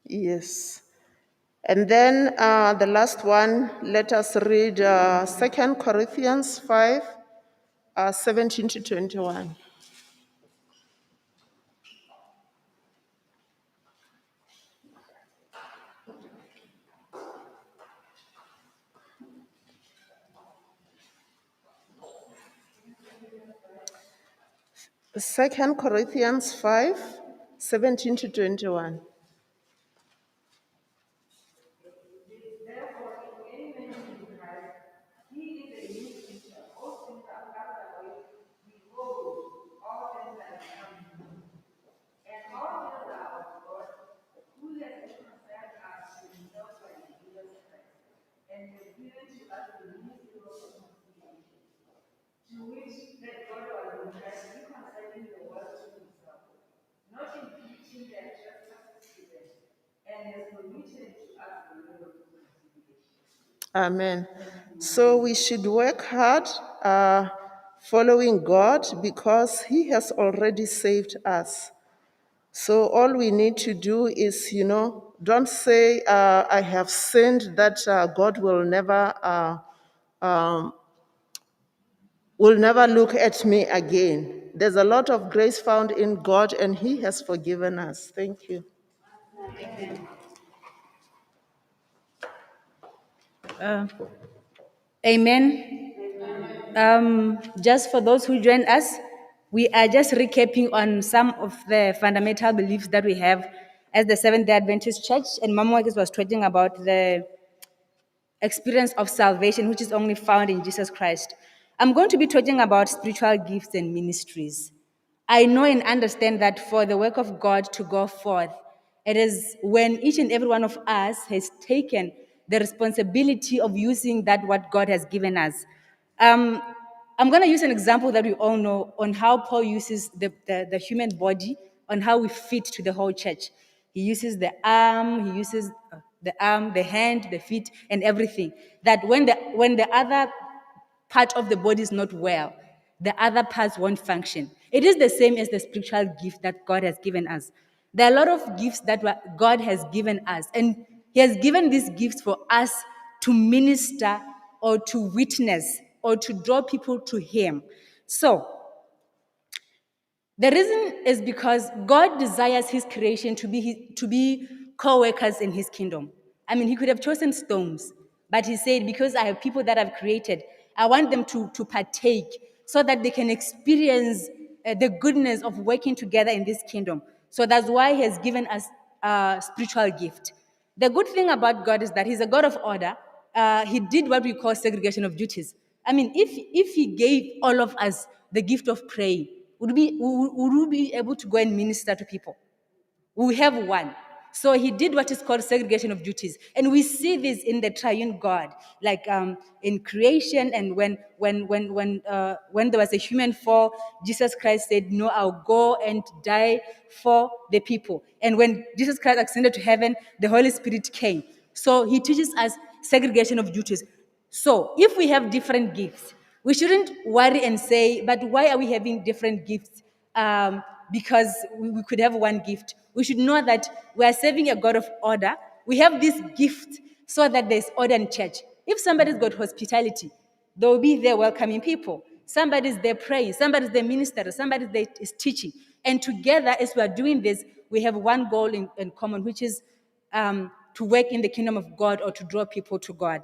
Yes. And then the last one, let us read 2 Corinthians 5, 17 to 21. Second Corinthians 5, 17 to 21. Amen. So we should work hard following God because He has already saved us. So all we need to do is, don't say, I have sinned, that God will never look at me again. There's a lot of grace found in God, and He has forgiven us. Thank you. Amen. Just for those who join us, we are just recapping on some of the fundamental beliefs that we have as the Seventh-day Adventist Church. And Mama Wakis was talking about the experience of salvation, which is only found in Jesus Christ. I'm going to be talking about spiritual gifts and ministries. I know and understand that for the work of God to go forth, it is when each and every one of us has taken the responsibility of using that what God has given us. Um, I'm going to use an example that we all know on how Paul uses the human body, on how we fit to the whole church. He uses the arm, the hand, the feet, and everything. That when the other part of the body is not well, the other parts won't function. It is the same as the spiritual gift that God has given us. There are a lot of gifts that God has given us, and He has given these gifts for us to minister or to witness or to draw people to Him. So, the reason is because God desires His creation to be co-workers in His kingdom. I mean, He could have chosen stones, but He said, because I have people that I've created, I want them to partake so that they can experience the goodness of working together in this kingdom. So that's why He has given us a spiritual gift. The good thing about God is that He's a God of order. He did what we call segregation of duties. I mean, if He gave all of us the gift of praying, would we be able to go and minister to people? We have one. So He did what is called segregation of duties. And we see this in the triune God, like in creation, and when there was a human fall, Jesus Christ said, no, I'll go and die for the people. And when Jesus Christ ascended to heaven, the Holy Spirit came. So He teaches us segregation of duties. So if we have different gifts, we shouldn't worry and say, but why are we having different gifts? Because we could have one gift. We should know that we are serving a God of order. We have this gift so that there's order in church. If somebody's got hospitality, they'll be there welcoming people. Somebody's there praying, somebody's there ministering, somebody's there is teaching. And together, as we are doing this, we have one goal in common, which is to work in the kingdom of God or to draw people to God.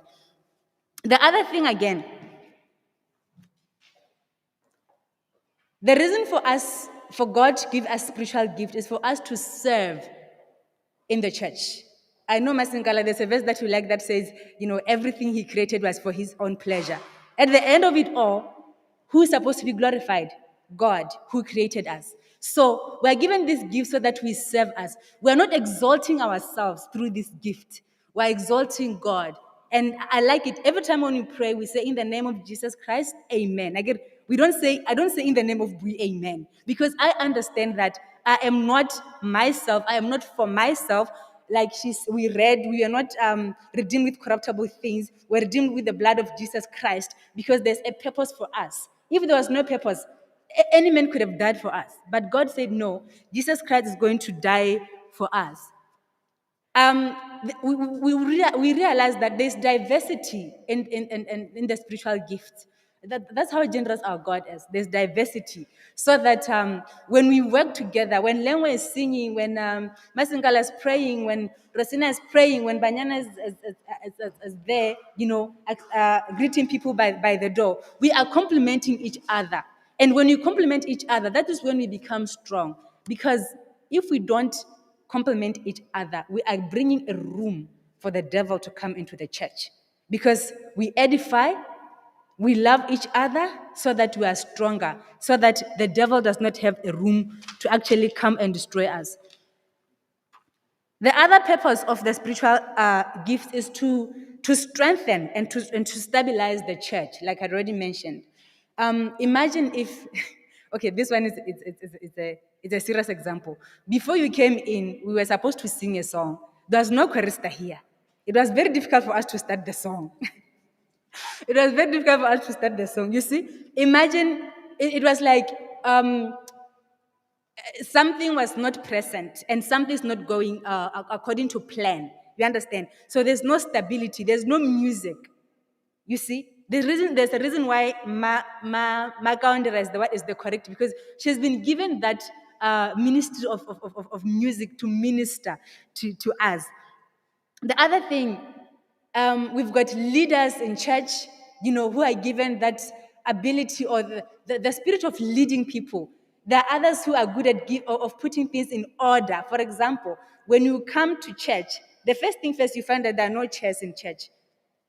The other thing again, the reason for God to give us spiritual gift is for us to serve in the church. I know, Masinkala, there's a verse that you like that says, everything He created was for His own pleasure. At the end of it all, who is supposed to be glorified? God, who created us. So we're given this gift so that we serve us. We're not exalting ourselves through this gift. We're exalting God. And I like it. Every time when we pray, we say, in the name of Jesus Christ, amen. I don't say in the name of we, amen. Because I understand that I am not myself. I am not for myself. Like we read, we are not redeemed with corruptible things. We're redeemed with the blood of Jesus Christ because there's a purpose for us. If there was no purpose, any man could have died for us. But God said, no, Jesus Christ is going to die for us. We realize that there's diversity in the spiritual gifts. That's how generous our God is. There's diversity. So that when we work together, when Lengwe is singing, when Masingala is praying, when Rosina is praying, when Banyana is there, greeting people by the door, we are complementing each other. And when you complement each other, that is when we become strong. Because if we don't complement each other, we are bringing a room for the devil to come into the church. Because we edify, we love each other so that we are stronger, so that the devil does not have a room to actually come and destroy us. The other purpose of the spiritual gifts is to strengthen and to stabilize the church, like I already mentioned. Imagine if, okay, this one is it's a serious example. Before you came in, we were supposed to sing a song. There was no chorister here. It was very difficult for us to start the song. It was very difficult for us to start the song. You see, imagine it was like something was not present and something's not going according to plan. You understand? So there's no stability, there's no music. You see, there's a reason why Mokgwane is the correct, because she's been given that ministry of music to minister to us. The other thing, we've got leaders in church, who are given that ability or the spirit of leading people. There are others who are good at of putting things in order. For example, when you come to church, the first thing first, you find that there are no chairs in church.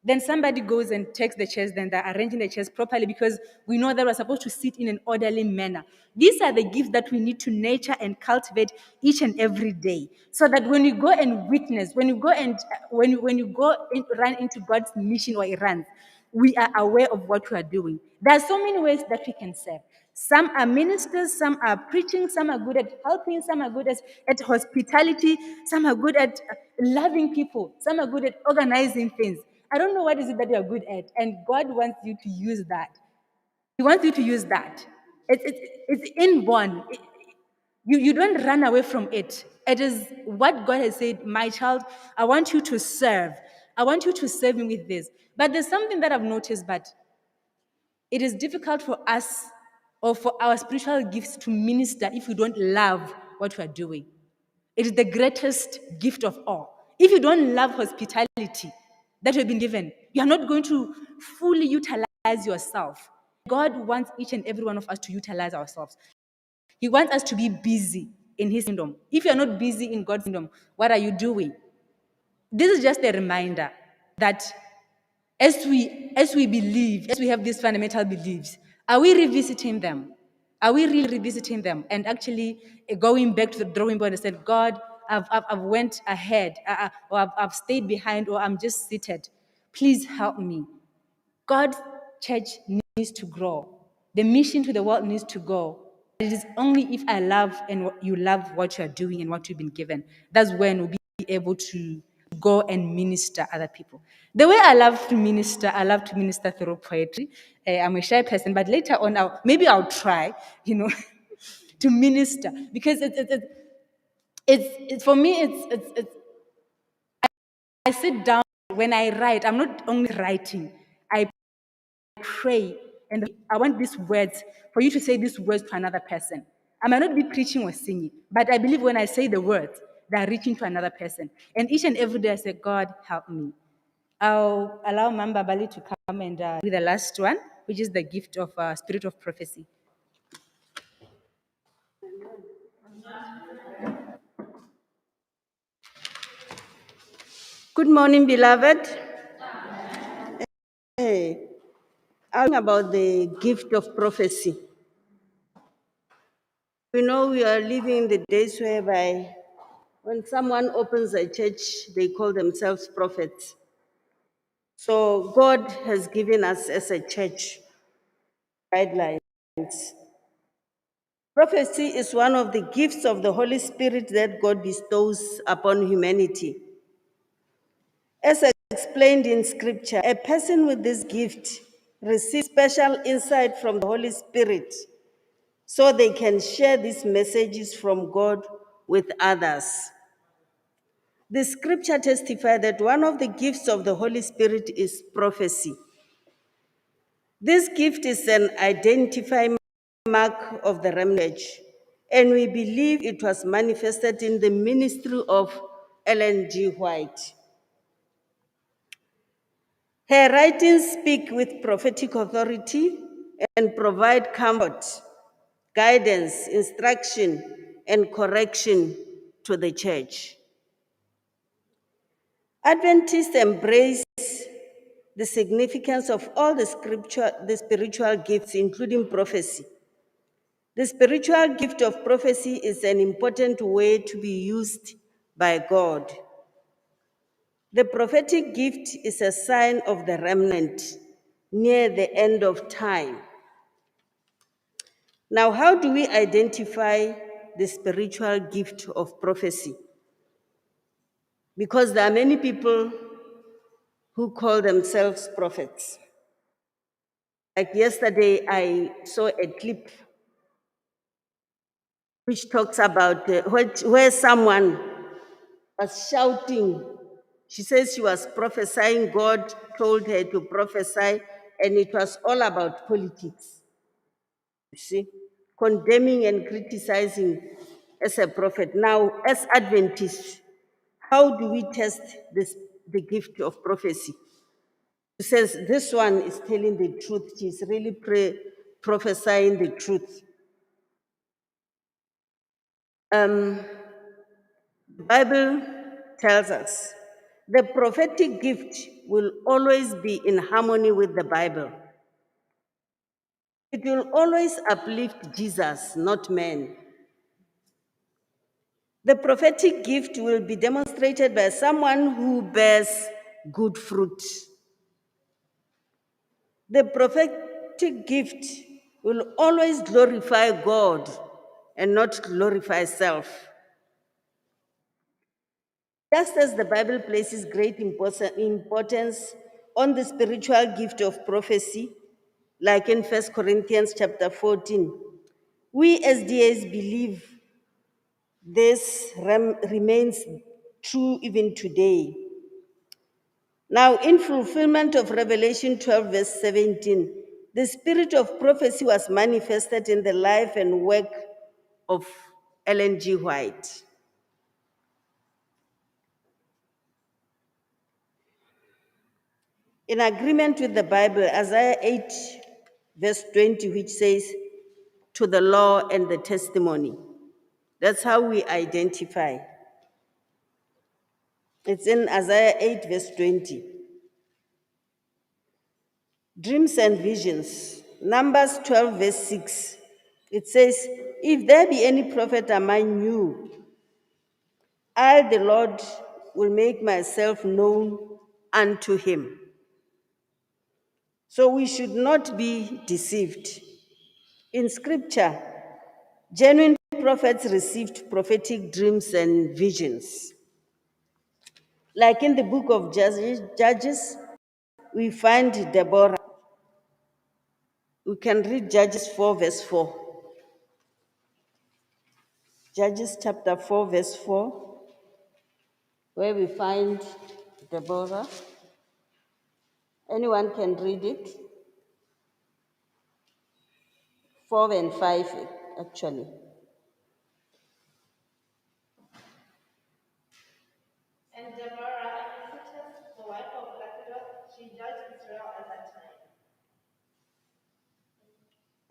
Then somebody goes and takes the chairs, then they're arranging the chairs properly, because we know that we're supposed to sit in an orderly manner. These are the gifts that we need to nurture and cultivate each and every day, so that when you go and witness, when you go and run into God's mission or errands, we are aware of what we are doing. There are so many ways that we can serve. Some are ministers, some are preaching, some are good at helping, some are good at hospitality, some are good at loving people, some are good at organizing things. I don't know what is it that you are good at, and God wants you to use that. He wants you to use that. It's inborn. You don't run away from it. It is what God has said, my child, I want you to serve. I want you to serve me with this. But there's something that I've noticed, but it is difficult for us or for our spiritual gifts to minister if we don't love what we are doing. It is the greatest gift of all. If you don't love hospitality that you've been given, you are not going to fully utilize yourself. God wants each and every one of us to utilize ourselves. He wants us to be busy in His kingdom. If you're not busy in God's kingdom, what are you doing? This is just a reminder that as we believe, as we have these fundamental beliefs, are we revisiting them? Are we really revisiting them and actually going back to the drawing board and said, God, I've went ahead, or I've stayed behind, or I'm just seated. Please help me. God's church needs to grow. The mission to the world needs to go. It is only if I love and you love what you're doing and what you've been given, that's when we'll be able to go and minister other people. The way I love to minister through poetry. I'm a shy person, but later on, maybe I'll try, to minister, because it's for me. I sit down when I write. I'm not only writing. I pray, and I want these words for you to say these words to another person. I might not be preaching or singing, but I believe when I say the words, they're reaching to another person. And each and every day I say, God, help me. I'll allow Mamba Bali to come and do the last one, which is the gift of spirit of prophecy. Good morning, beloved. Hey, I'm about the gift of prophecy. We know we are living in the days whereby when someone opens a church, they call themselves prophets. So God has given us as a church guidelines. Prophecy is one of the gifts of the Holy Spirit that God bestows upon humanity. As explained in Scripture, a person with this gift receives special insight from the Holy Spirit so they can share these messages from God with others. The scripture testifies that one of the gifts of the Holy Spirit is prophecy. This gift is an identifying mark of the remnant, and we believe it was manifested in the ministry of Ellen G. White. Her writings speak with prophetic authority and provide comfort, guidance, instruction, and correction to the church. Adventists embrace the significance of all the spiritual gifts, including prophecy. The spiritual gift of prophecy is an important way to be used by God. The prophetic gift is a sign of the remnant near the end of time. Now, how do we identify the spiritual gift of prophecy? Because there are many people who call themselves prophets. Like yesterday, I saw a clip which talks about where someone was shouting. She says she was prophesying, God told her to prophesy, and it was all about politics. You see, condemning and criticizing as a prophet. Now, as Adventists, how do we test the gift of prophecy? She says this one is telling the truth. She's really prophesying the truth. The Bible tells us the prophetic gift will always be in harmony with the Bible. It will always uplift Jesus, not men. The prophetic gift will be demonstrated by someone who bears good fruit. The prophetic gift will always glorify God and not glorify self. Just as the Bible places great importance on the spiritual gift of prophecy, like in 1 Corinthians chapter 14, we SDAs believe this remains true even today. Now, in fulfillment of Revelation 12, verse 17, the spirit of prophecy was manifested in the life and work of Ellen G. White. In agreement with the Bible, Isaiah 8, verse 20, which says, to the law and the testimony. That's how we identify. It's in Isaiah 8, verse 20. Dreams and visions. Numbers 12, verse 6. It says, if there be any prophet among you, I, the Lord, will make myself known unto him. So we should not be deceived. In scripture, genuine prophets received prophetic dreams and visions. Like in the book of Judges, we find Deborah. We can read Judges 4, verse 4. Judges chapter 4, verse 4, where we find Deborah. Anyone can read it? 4 and 5, actually. And Deborah, a prophetess, the wife of Lapidot, she judged Israel at that time.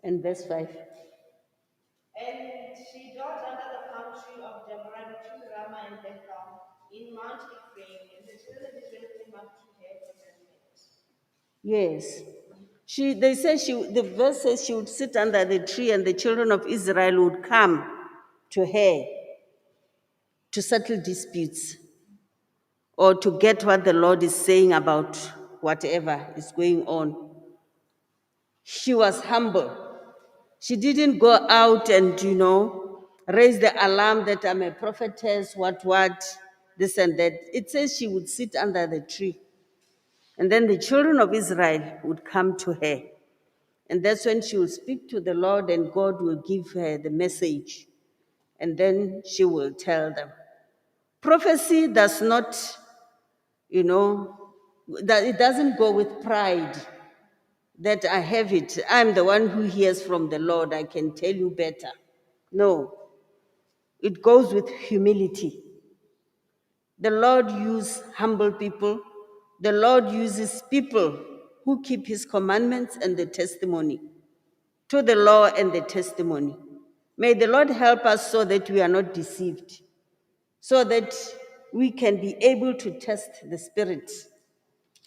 And verse 5. And she dwelt under the palm tree of Deborah between Ramah and Bethel in Mount Ephraim, and the children of Israel came up to her for judgment. Yes. The verse says she would sit under the tree and the children of Israel would come to her to settle disputes or to get what the Lord is saying about whatever is going on. She was humble. She didn't go out and, raise the alarm that I'm a prophetess, what, this and that. It says she would sit under the tree. And then the children of Israel would come to her. And that's when she will speak to the Lord and God will give her the message. And then she will tell them. Prophecy does not, that it doesn't go with pride that I have it. I'm the one who hears from the Lord. I can tell you better. No, it goes with humility. The Lord uses humble people. The Lord uses people who keep his commandments and the testimony, to the law and the testimony. May the Lord help us so that we are not deceived, so that we can be able to test the Spirit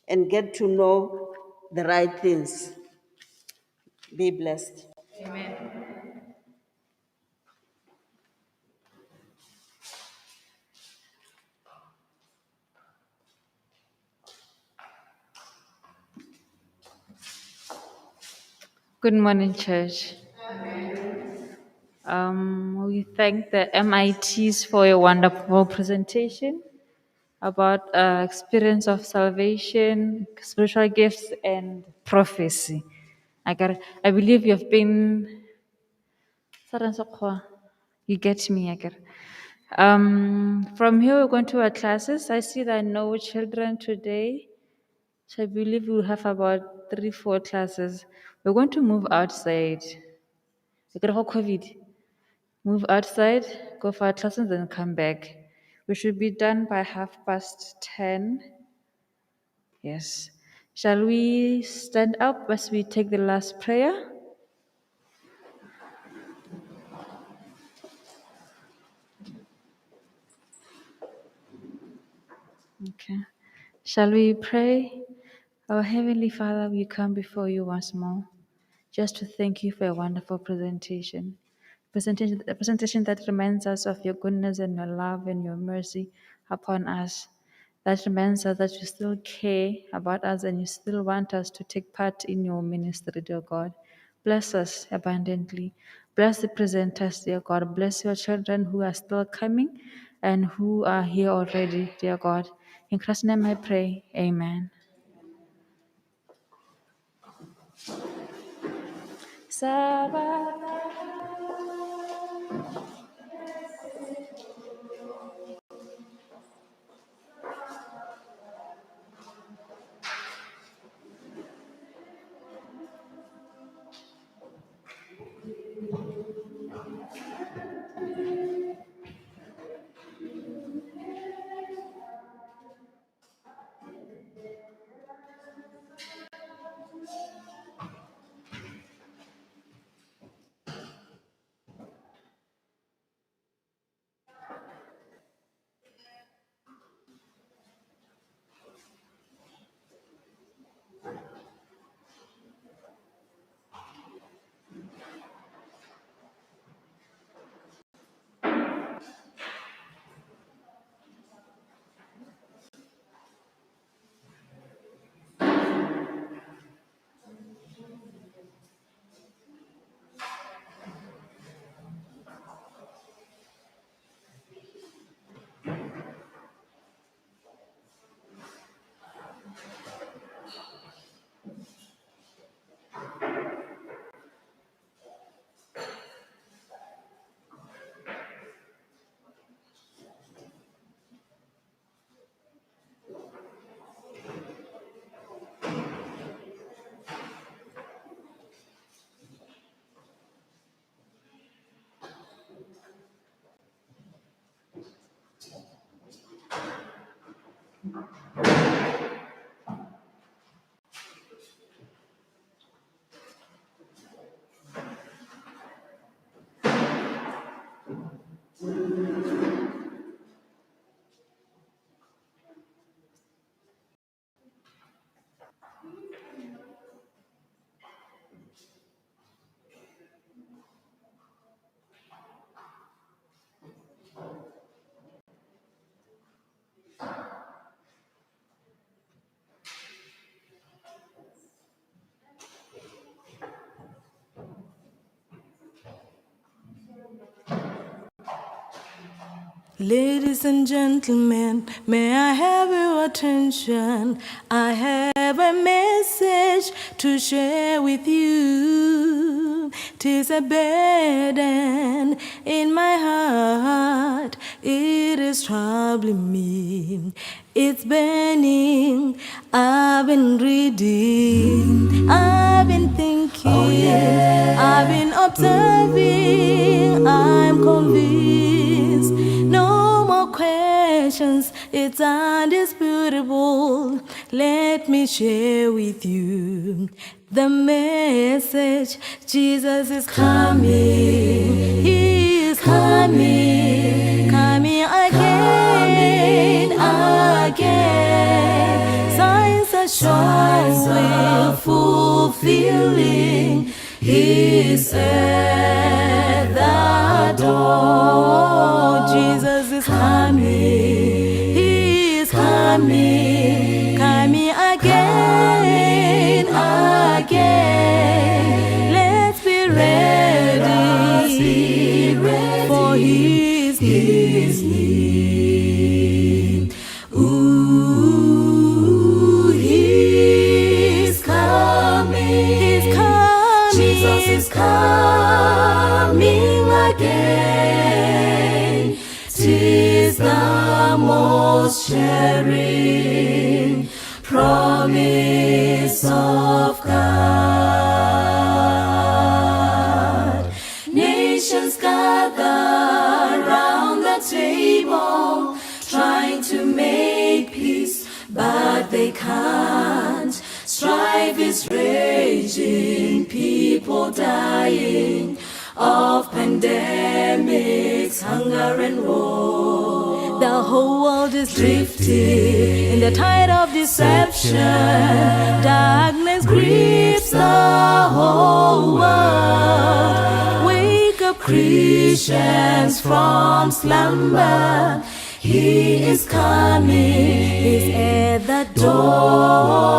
and get to know the right things. Be blessed. Good morning, church. We thank the MITs for a wonderful presentation about experience of salvation, spiritual gifts, and prophecy. I believe you've been. You get me, Agar. From here, we're going to our classes. I see that no children today. So I believe we'll have about 3-4 classes. We're going to move outside. Because of COVID. Move outside, go for our classes, then come back. We should be done by 10:30. Yes. Shall we stand up as we take the last prayer? Okay. Shall we pray? Our Heavenly Father, we come before you once more just to thank you for a wonderful presentation. A presentation that reminds us of your goodness and your love and your mercy upon us. That reminds us that you still care about us and you still want us to take part in your ministry, dear God. Bless us abundantly. Bless the presenters, dear God. Bless your children who are still coming and who are here already, dear God. In Christ's name I pray. Amen. Sabbath. Ladies and gentlemen, may I have your attention? I have a message to share with you. 'Tis a burden in my heart, it is troubling me. It's burning, I've been reading, I've been thinking, I've been observing, I'm convinced. No more questions, it's undisputable. Let me share with you the message. Jesus is coming, He is coming, coming again, again. Signs are showing, fulfilling. He's at the door. Jesus is coming, He is coming, coming again, again. Let's be ready, for His need. Ooh, He's coming, He's coming. Jesus is coming again. 'Tis the most cherished promise of God. Nations gather round the table, trying to make peace, but they can't. Strife is raging, people dying of pandemics, hunger and war. The whole world is drifting in the tide of deception. Darkness grips the whole world. Wake up, Christians, from slumber. He is coming, He's at the door.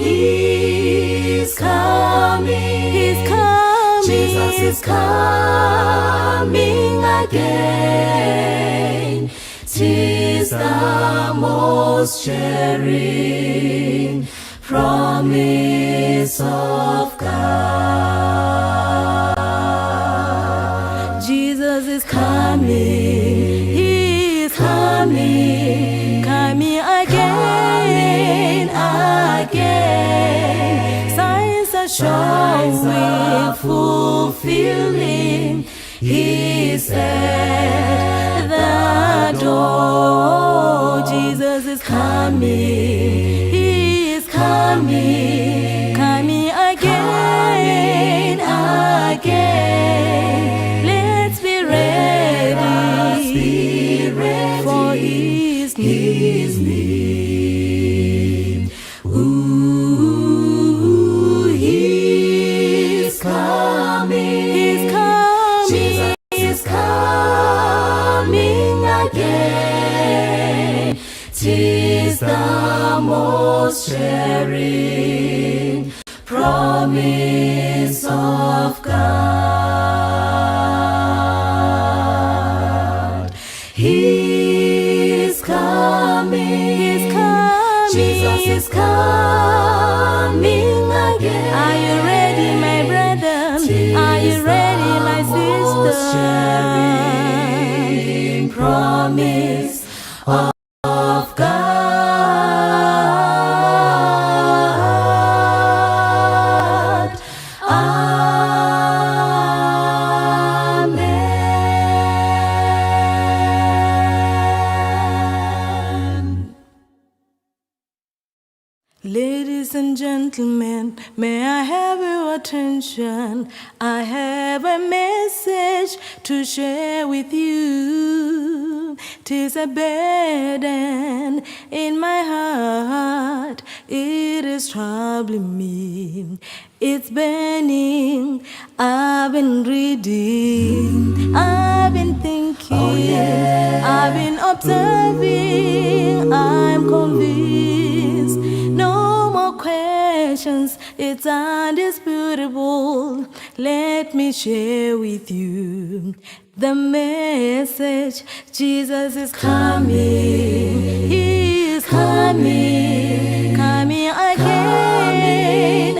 He's coming, He's coming. Jesus is coming again. 'Tis the most cherished promise of God. Jesus is coming, He is coming, coming again, again. Signs are showing, fulfilling. He's at the door. Jesus is coming, He is coming, coming again, again. Let's be ready, for His need. Ooh, He's coming, He's coming. Jesus is coming again. 'Tis the most cherished promise of God. He's coming, He's coming. Jesus is coming again. Are you ready, my brother? Are you ready, my sister? Promise of God. Amen. Ladies and gentlemen, may I have your attention? I have a message to share with you. 'Tis a burden in my heart, it is troubling me. It's burning, I've been reading, I've been thinking, I've been observing, I'm convinced. No more questions, it's undisputable. Let me share with you the message. Jesus is coming. He is coming. Coming again,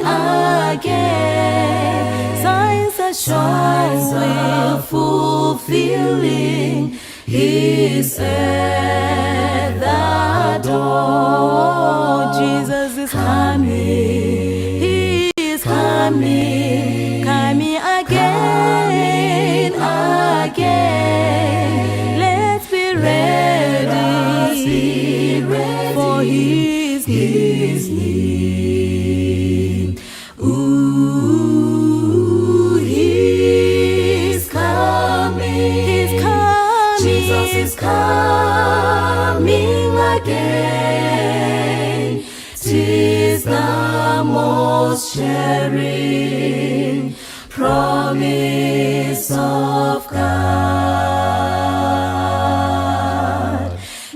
again. Signs are showing, fulfilling. He is at the door. Jesus is coming. He is coming. Coming again, again. Let's be ready, for His need. Ooh, He's coming. He's coming. Jesus is coming again. 'Tis the most cherished promise of God.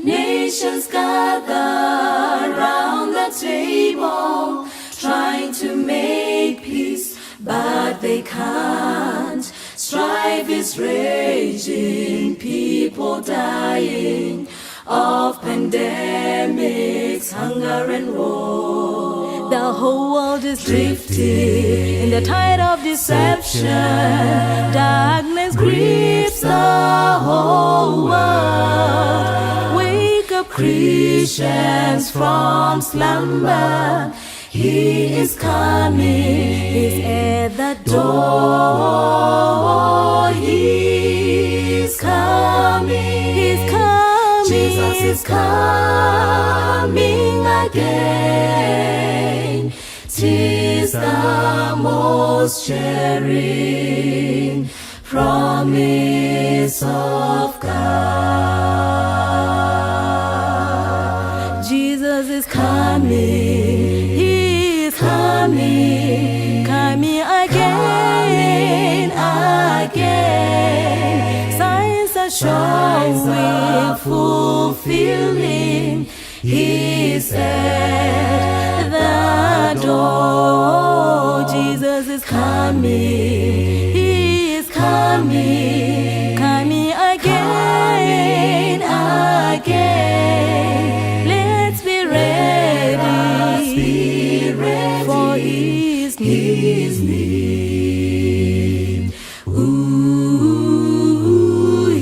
Nations gather round the table, trying to make peace, but they can't. Strife is raging, people dying of pandemics, hunger and war. The whole world is drifting in the tide of deception. Darkness grips the whole world. Wake up, Christians, from slumber. He is coming. He's at the door. He's coming. He's coming. Jesus is coming again. 'Tis the most cherished promise of God. Jesus is coming. He is coming. Coming again, again. Signs are showing, fulfilling. He's at the door. Jesus is coming. He is coming. Coming again, again. Let's be ready, for His need. Ooh,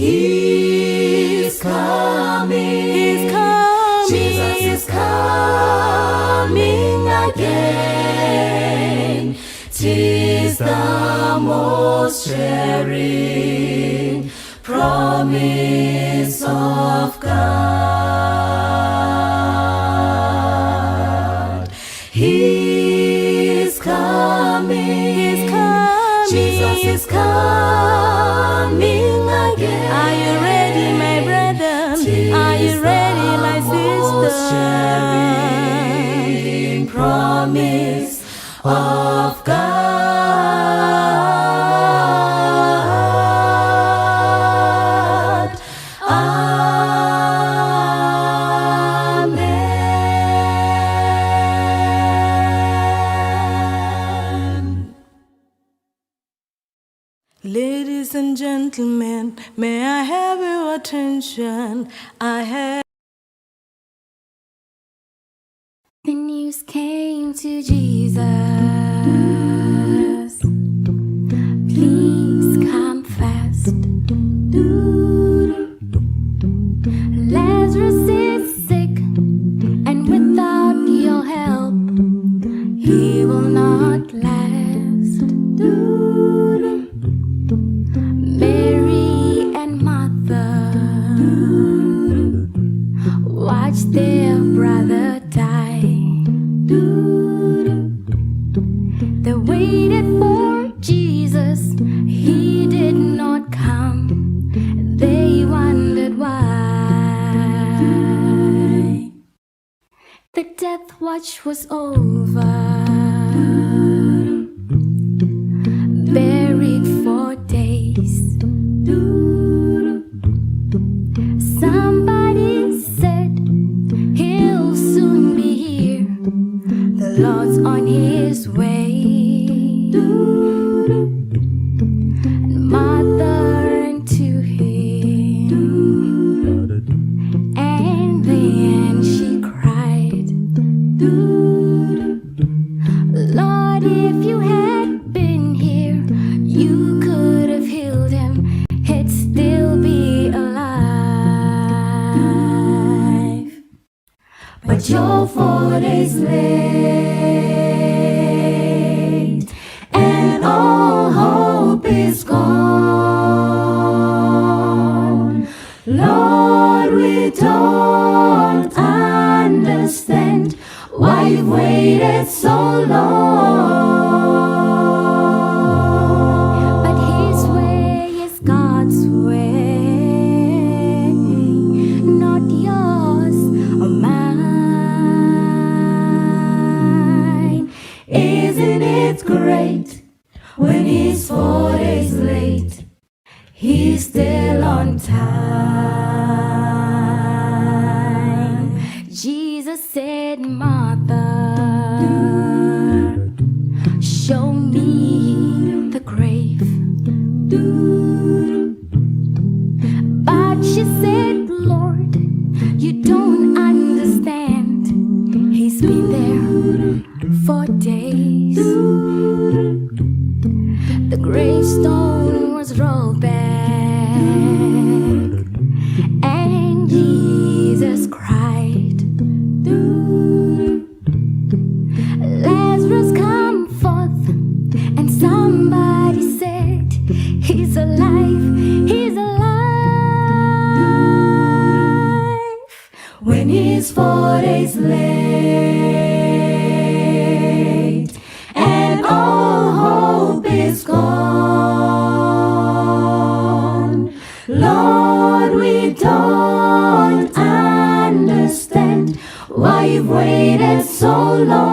He's coming. He's coming. Jesus is coming again. 'Tis the most cherished promise of God. He's coming. He's coming. Jesus is coming again. Are you ready, my brother? Are you ready, my sister? Promise of God. Amen. Ladies and gentlemen, may I have your attention? I have. The news came to Jesus. Please come fast. Lazarus is sick, and without your help, he will not last. Mary and Martha watched their brother die. They waited for Jesus, he did not come. They wondered why. The death watch was over, buried for days. Somebody said he'll soon be here. The Lord's on his way. And Martha ran to but you're 4 days late, and all hope is gone. Lord, we don't understand why you've waited so long. But His way is God's way, not yours or mine. Isn't it great when He's 4 days late? He's still on time. Jesus said, Martha, show me the grave. But she said, Lord, you don't understand. He's been there 4 days. The gravestone was rolled back, and Jesus cried, Lazarus, come forth. And somebody said, He's alive, He's alive. When He's 4 days late, and all hope is gone. Lord, we don't understand why you've waited so long.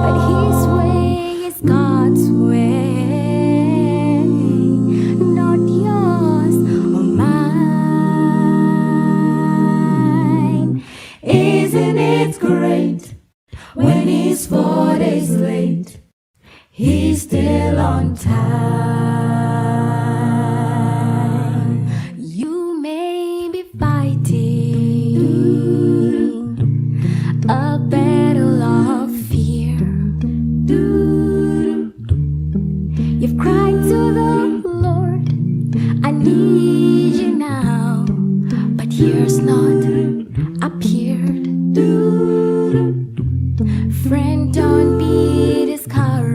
But His way is God's way, not yours or mine. Isn't it great when He's 4 days late? He's still on time. You may be fighting a battle of fear. You've cried to the Lord, I need you now, but yours not appeared. Friend, don't be discouraged,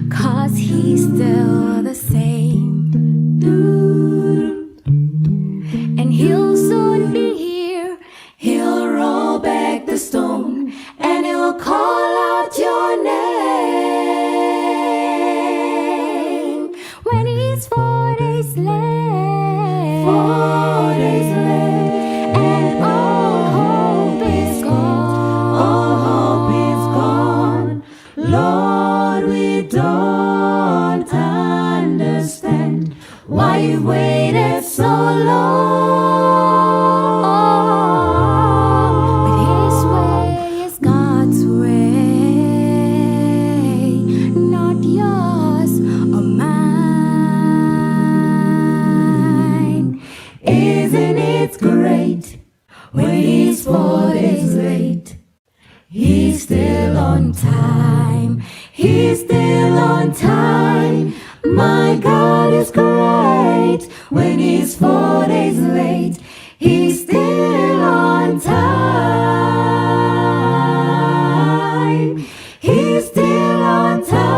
'cause He's still the same, and He'll soon be here. He'll roll back the stone, and He'll call out your name. When He's 4 days late, 4 days late, and all hope is gone, all hope is gone. Lord, we don't understand why you waited so long. But His way is God's way, not yours or mine. Isn't it great when He's 4 days late? He's still on time. He's still on time. My God is great when He's 4 days late. He's still on time. He's still on time.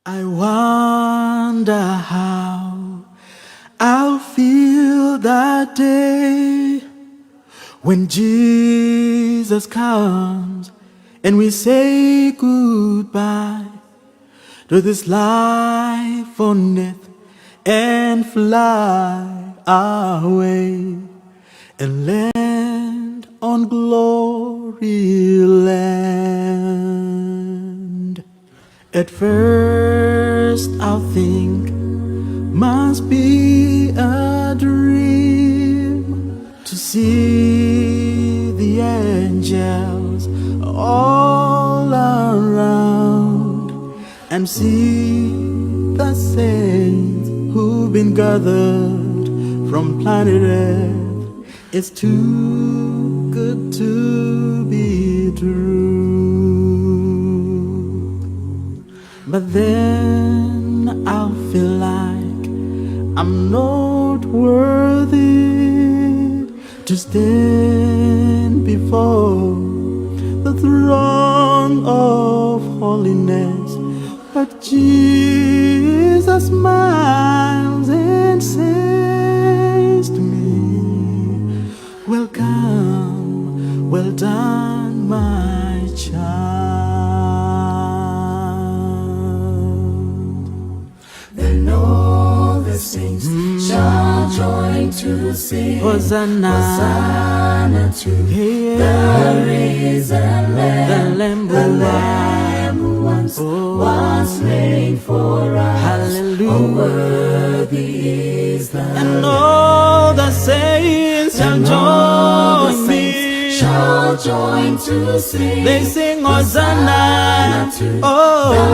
I wonder how I'll feel that day when Jesus comes and we say goodbye to this life on earth and fly away and land on glory land. At first I'll think must be a dream to see the angels all around and see the saints who've been gathered from planet Earth. It's too good to be true. But then I'll feel like I'm not worthy to stand before the throne of holiness. But Jesus smiles and says to me, "Welcome, well done, my child." Then all the saints shall join to sing Hosanna, Hosanna to the risen Lamb, the Lamb who once was slain for us. hallelujah. Oh, worthy is the And all the saints shall join me. shall join to sing. They sing Hosanna to oh, the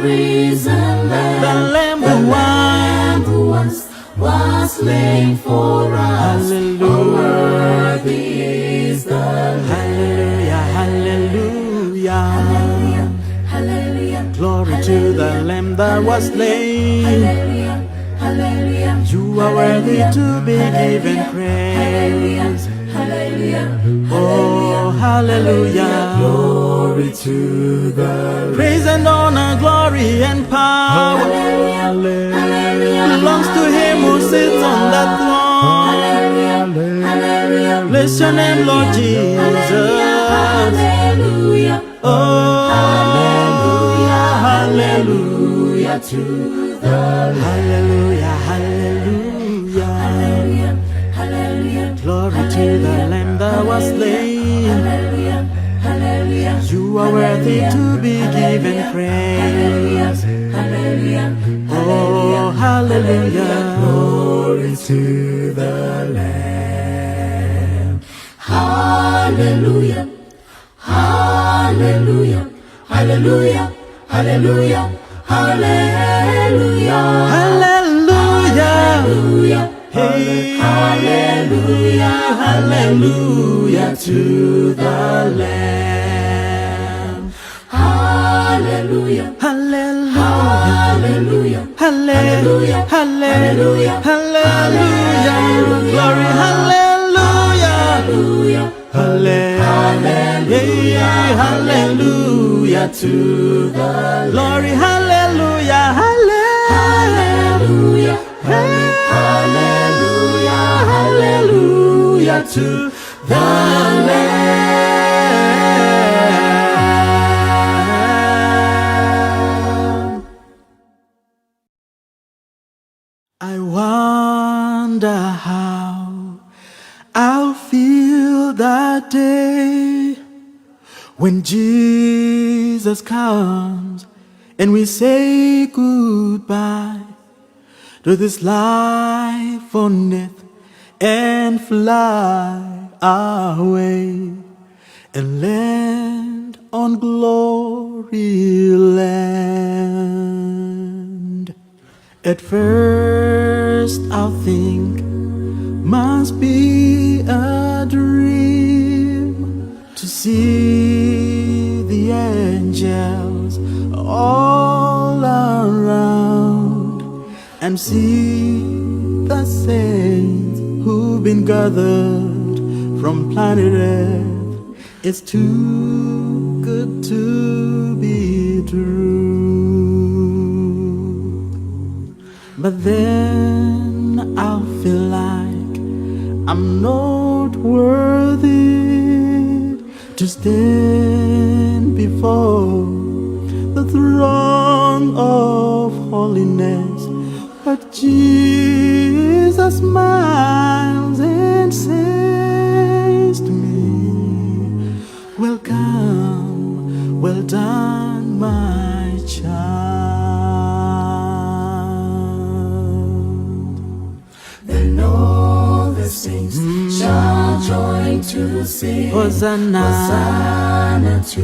risen Lamb, the Lamb who once was slain for us. Hallelujah. Oh, worthy is the Lamb. Hallelujah, hallelujah. Hallelujah, hallelujah. Glory to the Lamb that was slain. Hallelujah, hallelujah. You are worthy to be given praise. Hallelujah, Oh, hallelujah. glory to the Lamb. Praise and honor, glory and power belongs to Him who sits on the throne. Bless your name, Lord Jesus. Hallelujah, Oh, hallelujah to the Lamb. hallelujah, hallelujah. Hallelujah, hallelujah. Glory to the Lamb that was slain. Hallelujah, hallelujah. You are worthy to be given praise. Hallelujah, Oh, hallelujah. glory to the Lamb. Hallelujah, hallelujah, hallelujah, hallelujah, hallelujah, Hallelujah. hey, hallelujah, hallelujah to the Lamb. Hallelujah, Hallelujah. hallelujah, Hallelujah. Hallelujah. Hallelujah. Glory. Hallelujah. Hallelujah. Hallelujah to the glory. Hallelujah. Hallelujah. Hallelujah. Hallelujah to the Lamb. I wonder how I'll feel that day when Jesus comes and we say goodbye to this life on earth and fly away and land on glory land. At first I'll think must be a dream to see the angels all around and see the saints who've been gathered from planet Earth. It's too good to be true. But then I'll feel like I'm not worthy to stand before the throne of holiness. But Jesus smiles and says to me, welcome, well done, my child. Then all the saints shall join to sing Hosanna, Hosanna to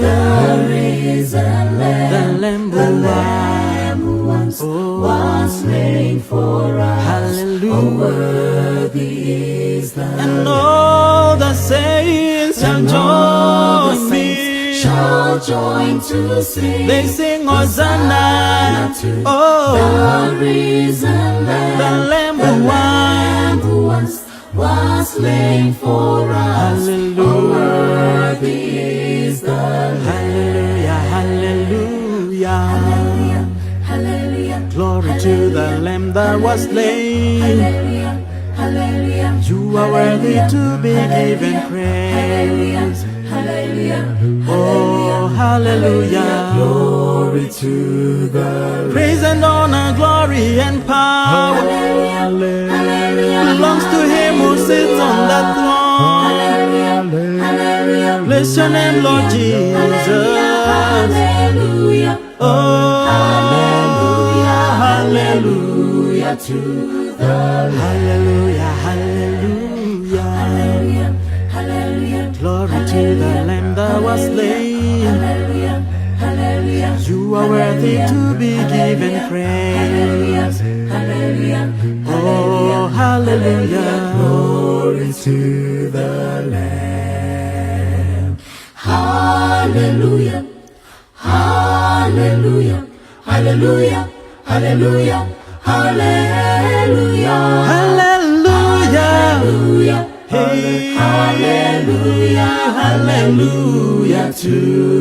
the risen Lamb, the Lamb who once was slain for us. hallelujah. Oh, worthy is the And all the saints shall join me. shall join to sing. They sing Hosanna to oh, the risen Lamb, the Lamb who once was slain for us. Hallelujah. Oh, worthy is the Lamb. Hallelujah, hallelujah. Hallelujah, Glory to the Lamb that was slain. hallelujah, hallelujah. You are worthy to be given praise. Hallelujah, Oh, hallelujah. glory to the Praise and honor, glory and power belongs to Him who sits on the throne. Bless your name, Lord Jesus. Hallelujah, Oh, hallelujah to the hallelujah, hallelujah. hallelujah, Glory to the Lamb that was slain. hallelujah, You are worthy to be given praise. Oh, hallelujah. glory to the Lamb. Hallelujah, hallelujah, hallelujah, hallelujah, hallelujah, Hallelujah. hallelujah, Hey, hallelujah, hallelujah to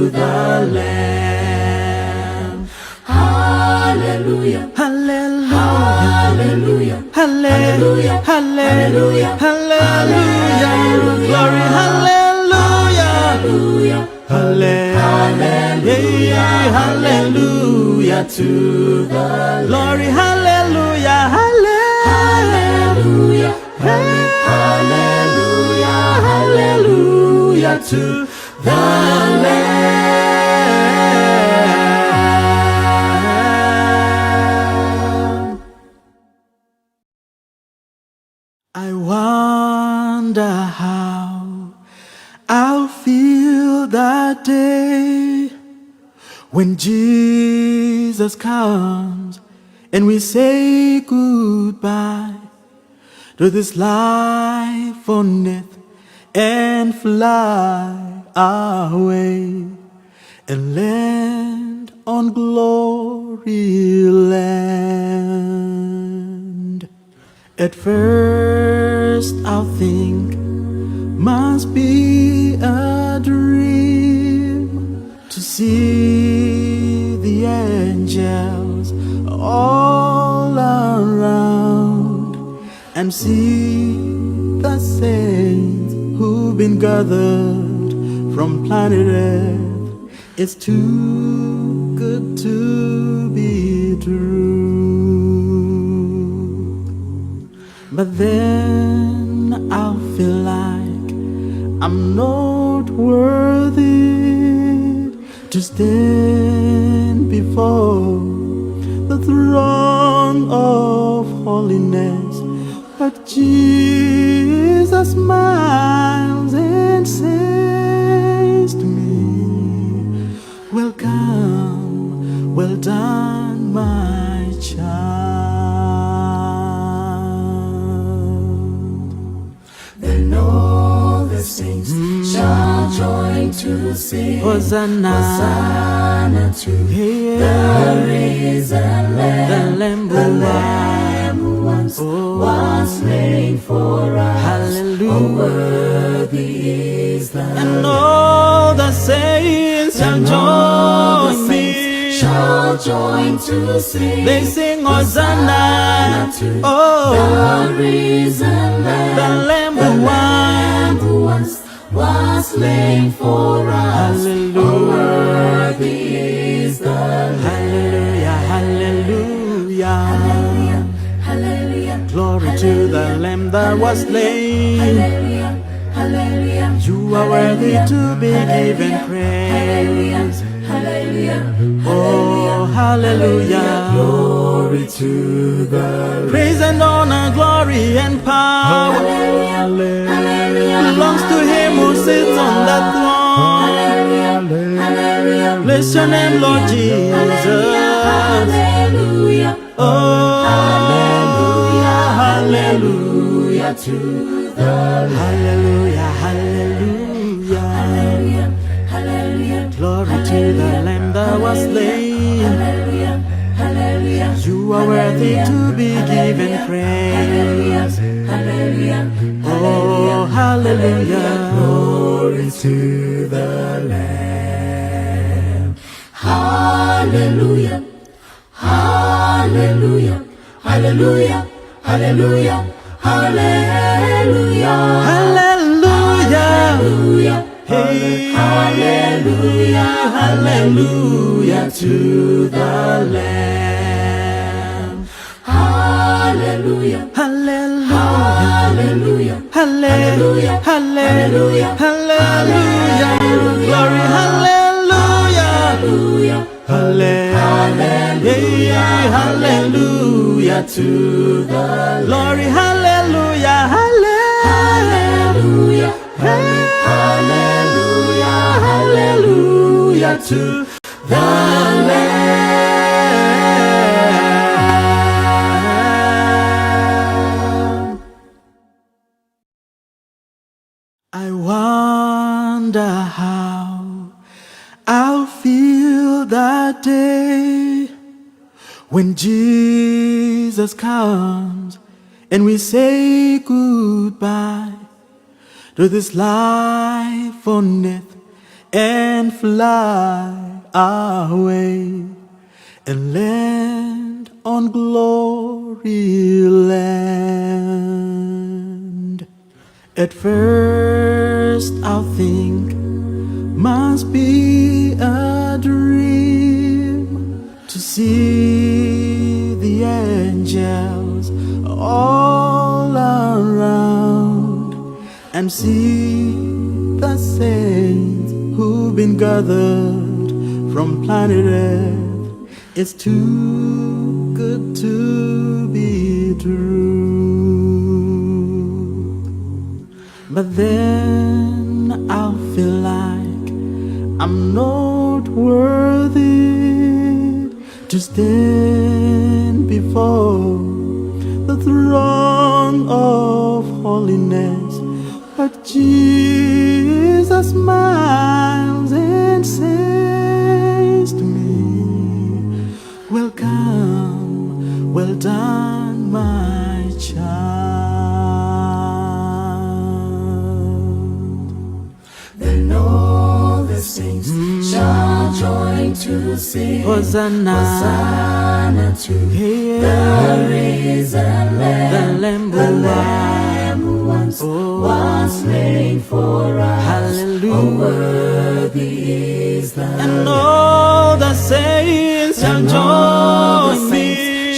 the Lamb. hallelujah, Hallelujah. hallelujah, Hallelujah. Hallelujah. Hallelujah. Glory. Hallelujah. Hallelujah. Hallelujah to the glory. Hallelujah. Hallelujah. hallelujah, Hallelujah to the Lamb. I wonder how I'll feel that day when Jesus comes and we say goodbye to this life on earth and fly away and land on glory land. At first I'll think must be a dream to see the angels all around and see the saints who've been gathered from planet Earth. It's too good to be true. But then I'll feel like I'm not worthy to stand before the throne of holiness. But Jesus smiles and says to me, welcome, well done, my child. Then all the saints shall join to sing Hosanna, Hosanna to the risen Lamb, the Lamb who once was slain for us. Hallelujah. Oh, worthy is the And all the saints shall join me. shall join to sing. They sing Hosanna to oh, the risen Lamb, the Lamb who once was slain for us. Hallelujah. Oh, worthy is the Lamb. Hallelujah, hallelujah. Hallelujah, hallelujah. Glory to the Lamb that was slain. Hallelujah, hallelujah. You are worthy to be given praise. Hallelujah, Oh, hallelujah. glory to the Lamb. Praise and honor, glory and power belongs to him who sits on the throne. Bless your name, Lord Jesus. Hallelujah, Oh, hallelujah to the Lamb. hallelujah, hallelujah. Hallelujah, Glory to the Lamb that was slain. hallelujah, hallelujah. You are worthy to be given praise. Hallelujah, Oh, hallelujah. glory to the Lamb. Hallelujah, hallelujah, hallelujah, hallelujah, hallelujah, Hallelujah. hallelujah, Hey, hallelujah, hallelujah to the Lamb. hallelujah, Hallelujah. hallelujah, Hallelujah. Hallelujah. Hallelujah. Glory. Hallelujah. Hallelujah. Hallelujah to the glory. Hallelujah. Hallelujah. Hallelujah. Hallelujah to the Lamb. I wonder how I'll feel that day when Jesus comes and we say goodbye to this life on earth and fly away and land on glory land. At first I'll think must be a dream to see the angels all around and see the saints who've been gathered from planet Earth. It's too good to be true. But then I'll feel like I'm not worthy to stand before the throne of holiness. But Jesus smiles and says to me, "Welcome, well done, my child." Then all the saints shall join to sing Hosanna, Hosanna to the risen Lamb, the Lamb the Lamb who once was slain for us. Hallelujah. Oh, worthy is the And Lamb. all the saints shall join me.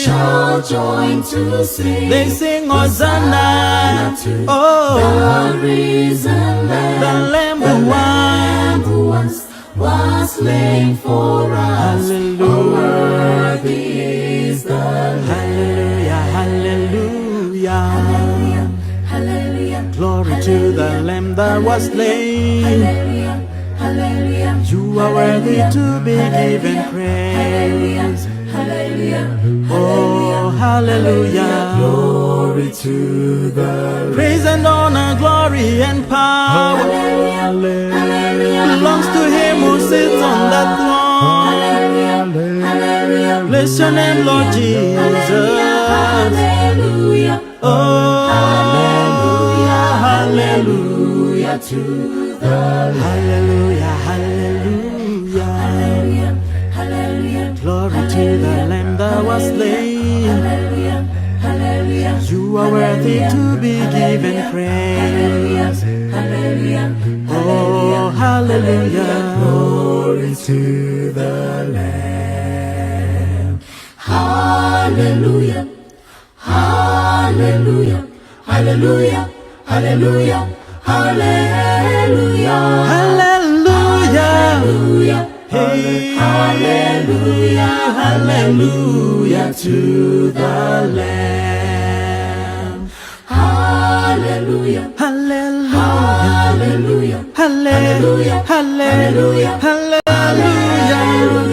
Shall join to sing. They sing Hosanna to oh, the risen Lamb, the Lamb who once was slain for us. Hallelujah. Oh, worthy is the Lamb. Hallelujah, hallelujah. Hallelujah, hallelujah, Glory to the Lamb that was slain. hallelujah, hallelujah. You are worthy to be given praise. Hallelujah, Oh, hallelujah. glory to the Lamb. Praise and honor, glory and power belongs to him who sits on the throne. Bless your name, Lord Jesus. Hallelujah, Oh, hallelujah to the Lamb. hallelujah, hallelujah. Hallelujah, Glory to the Lamb that was slain. You are worthy to be given praise. Oh, hallelujah. Glory to the Lamb. Hallelujah. Hallelujah. Hallelujah. Hallelujah. Hallelujah. Hallelujah. Hey, hallelujah. Hallelujah to the Lamb. Hallelujah. Hallelujah. Hallelujah. Hallelujah. Hallelujah.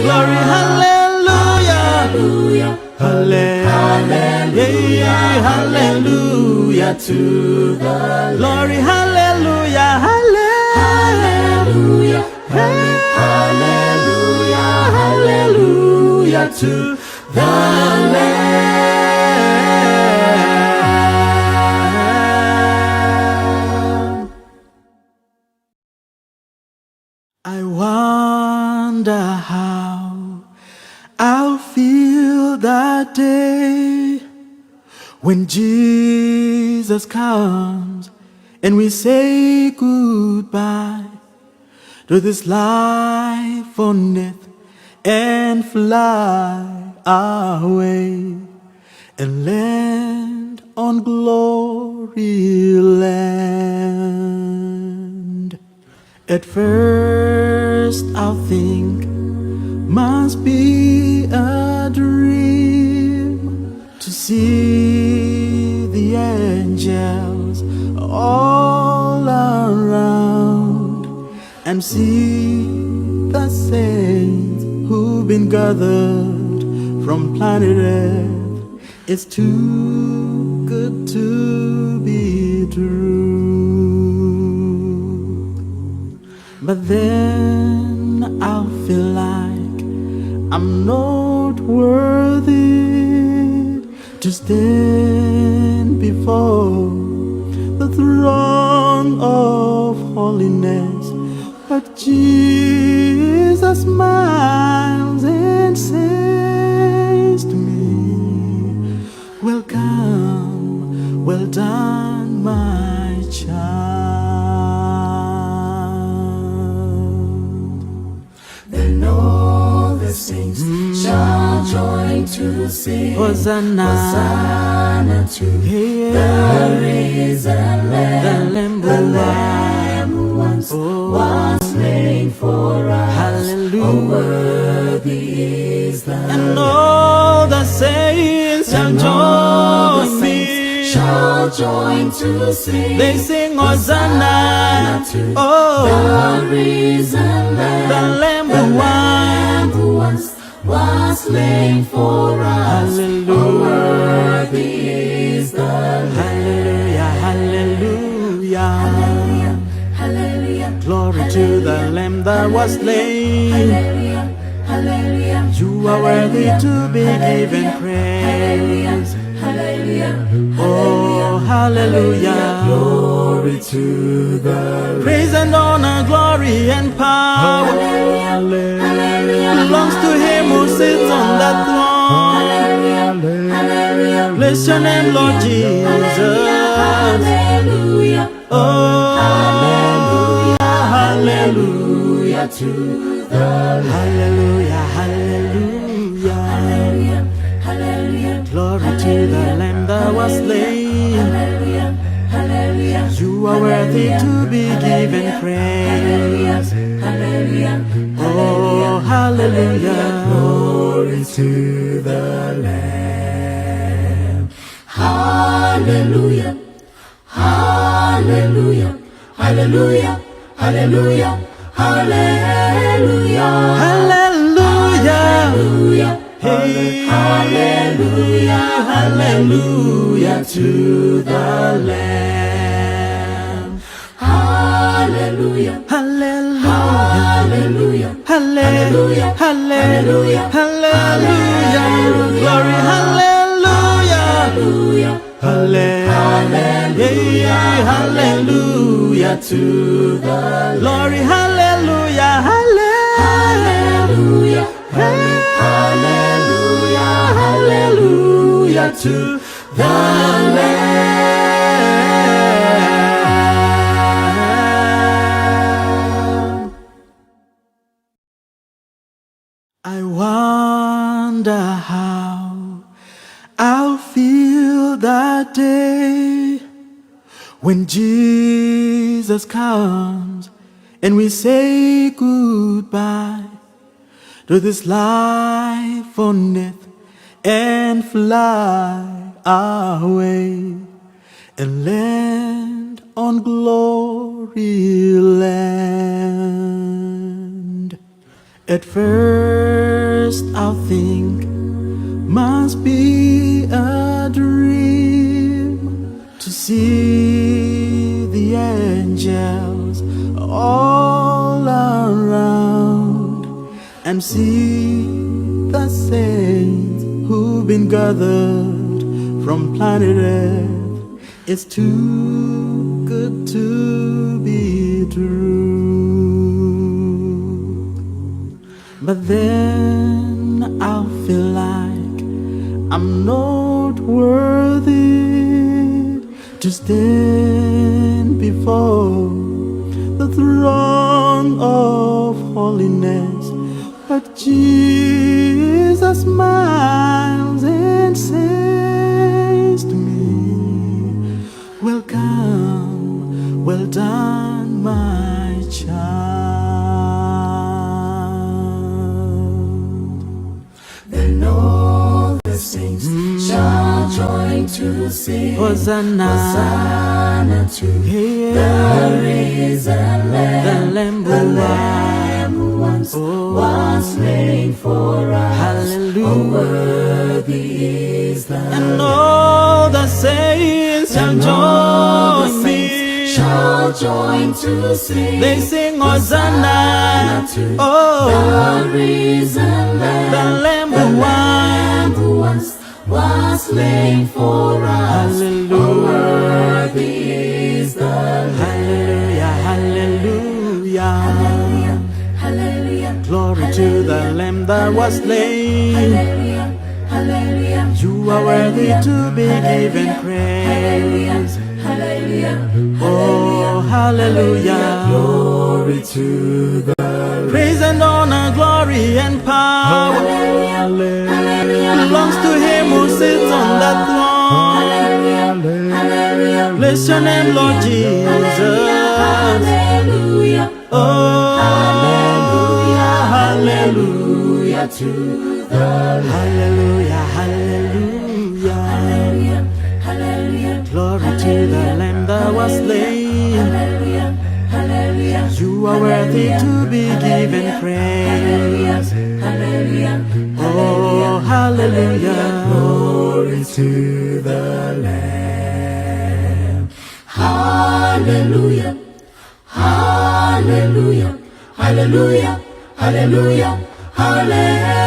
Glory. Hallelujah. Hallelujah. Hallelujah to the glory. Hallelujah. Hallelujah. Hallelujah. Hallelujah to the Lamb. I wonder how I'll feel that day when Jesus comes and we say goodbye to this life on earth and fly away and land on glory land. At first I'll think must be a dream to see the angels all around and see the saints who've been gathered from planet Earth. It's too good to be true. But then I'll feel like I'm not worthy to stand before the throne of holiness. But Jesus smiles and says to me, welcome, well done, my child. Then all the saints shall join to sing Hosanna, Hosanna to the risen Lamb, the Lamb who once was slain for us. hallelujah. Oh, worthy is the And all the saints shall join me. shall join to sing. They sing Hosanna to oh, the risen Lamb, the Lamb who once was slain for us. Hallelujah. Oh, worthy is the Lamb. Hallelujah, hallelujah. Hallelujah. Glory to the Lamb that was slain. Hallelujah. Hallelujah. You are worthy to be given praise. Hallelujah. Oh, hallelujah. Glory to the Lamb. Praise and honor, glory and power belongs to him who sits on that throne. Bless your name, Lord Jesus. Hallelujah. Oh, Hallelujah to the Lamb. hallelujah, hallelujah. Hallelujah. Glory to the Lamb that was slain. Hallelujah. Hallelujah. You are worthy to be given praise. Hallelujah. Oh, hallelujah. Glory to the Lamb. Hallelujah. Hallelujah. Hallelujah. Hallelujah. Hallelujah. Hallelujah. Hey, hallelujah. Hallelujah to the Lamb. Hallelujah. Hallelujah. Hallelujah. Hallelujah. Hallelujah. Glory. Hallelujah. Hallelujah. Hallelujah to the glory. Hallelujah. Hallelujah. Hallelujah, hallelujah to the Lamb. I wonder how I'll feel that day when Jesus comes and we say goodbye to this life on earth and fly away and land on glory land. At first I'll think must be a dream to see the angels all around and see the saints who've been gathered from planet Earth. It's too good to be true. But then I'll feel like I'm not worthy to stand before the throne of holiness. But Jesus smiles and says to me, welcome, well done, my child. Then all the saints shall join to sing Hosanna, Hosanna to the risen Lamb, the Lamb who once was slain for us. Hallelujah. Oh, worthy is the Lamb. And all the saints shall join me. Shall join to sing. They sing Hosanna to the risen Lamb, the Lamb who once was slain for us. Hallelujah. Oh, worthy is the Lamb. Hallelujah, hallelujah, hallelujah. Glory to the Lamb that was slain. Hallelujah, hallelujah. You are worthy to be given praise. Hallelujah, oh, hallelujah. Glory to the Lamb. Praise and honor, glory and power. Hallelujah, belongs to Him who sits on that throne. Hallelujah, bless your name, Lord Jesus. Hallelujah, oh, hallelujah, hallelujah to the Lamb. Hallelujah, hallelujah, hallelujah, hallelujah. Glory to the Lamb that was slain. Hallelujah, hallelujah. You are worthy to be given praise. Hallelujah, oh, hallelujah. Glory to the Lamb. Hallelujah, hallelujah, hallelujah, hallelujah, hallelujah,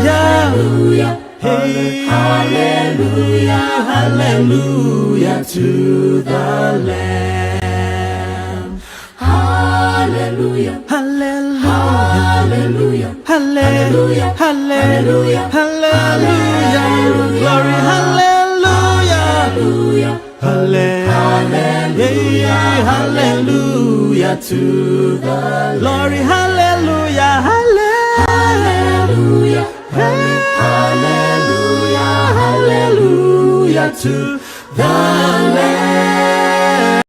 hallelujah, hey, hallelujah, hallelujah to the Lamb. Hallelujah, hallelujah, hallelujah, hallelujah, hallelujah, glory, hallelujah, hallelujah, hallelujah to the glory, hallelujah, hallelujah, hallelujah, hallelujah to the Lamb.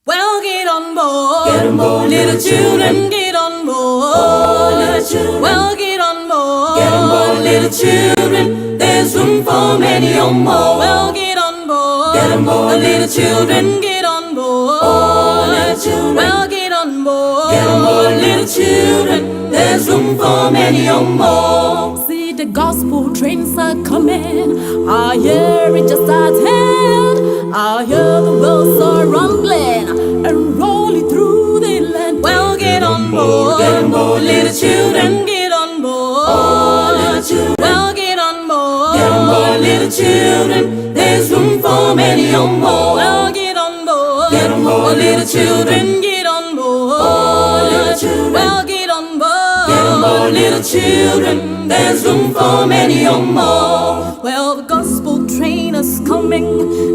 Well, get on board, little children, get on board, little children. Well, get on board, little children. There's room for many or more. Well, get on board, little children, get on board, little children. Well, get on board, little children. There's room for many or more. See the gospel trains are coming. I hear it just at hand. I hear the wheels are rumbling and rolling through the land. Well, get on board, little children, get on board, little children. Well, get on board, little children. There's room for many or more. Well, get on board, little children, get on board. more little children. There's room for many or more. Well, the gospel train is coming,